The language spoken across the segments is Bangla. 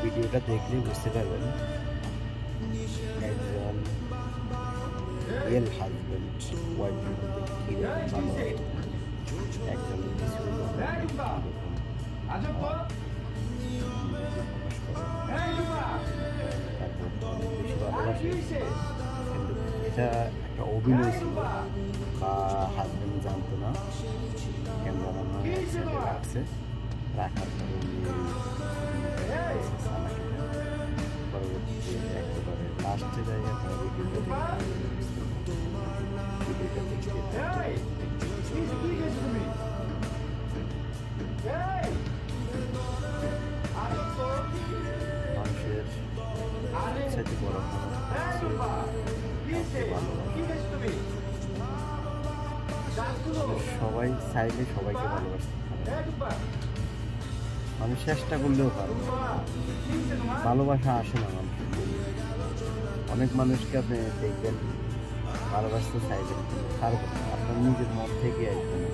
ভিডিওটা দেখলে বুঝতে পারবেন একজন রিয়েল হাজব্যান্ড ওয়াইফের মধ্যে কীরকম ভালো একজনের কিছু কিন্তু এটা একটা অভিনয় ছিল বা হাজব্যান্ড জানতো না, ক্যামেরাম্যান একসাথে রাখছে, রাখার পরে পরবর্তীতে একেবারে লাস্টে যাই আপনার ভিডিওটা মানুষের সাথে বড় সবাই চাইলে সবাইকে ভালোবাসতে মানুষ চেষ্টা করলেও পারে, ভালোবাসা আসে না মানুষ। অনেক মানুষকে আপনি দেখবেন ভালোবাসতে চাইবেন পারবেন না, আপনার নিজের মন থেকে আসবে না,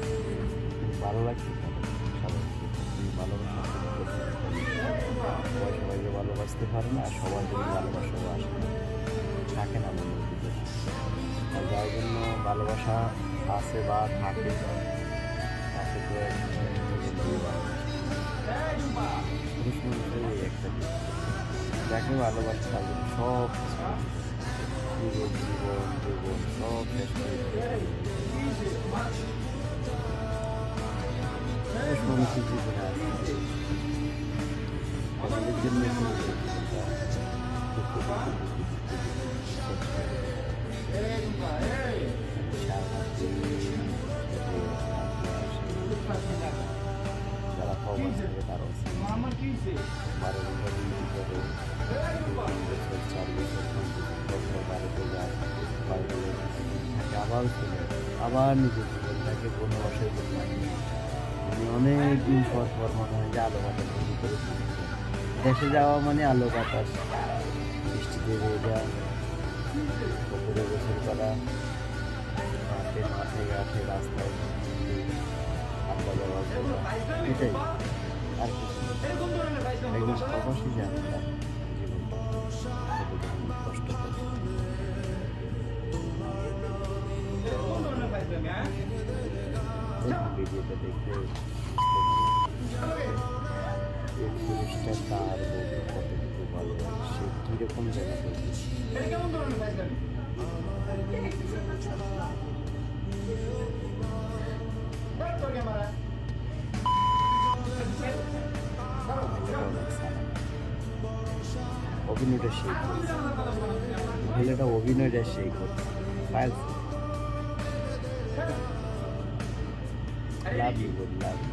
ভালো লাগছে ভালোবাসা সবাইকে ভালোবাসতে পারে না, আর সবার জন্য ভালোবাসাও আসে না, থাকে না মনের ভিতরে। যার জন্য ভালোবাসা আছে বা থাকে তাকে তো একটা যাকে ভালোবাসা থাকে সব জীবন জীবন সব শেষ করে মানুষের জীবনে আছে আমাদের জন্য যারা খবর থাকে তারও 12 বছর আবার নিজের জীবনটাকে বনবাসের জন্য অনেক দিন পর মনে হয় যে আলো বাতাস দেশে যাওয়া মানে আলো বাতাস, বৃষ্টিতে ভেজা, পুকুরে গোসল করা, মাঠে ঘাটে রাস্তায় আড্ডা দেওয়া, এটাই আর কিছু একদম অবশ্যই জানি না কষ্ট ভিডিওটা দেখলে পুরুষটা তার কতটুকু ভালো সে কীরকম জায়গা অভিনয়টা সেই করছে, মহিলাটা অভিনয়টা সেই করছে। Love you, good love you.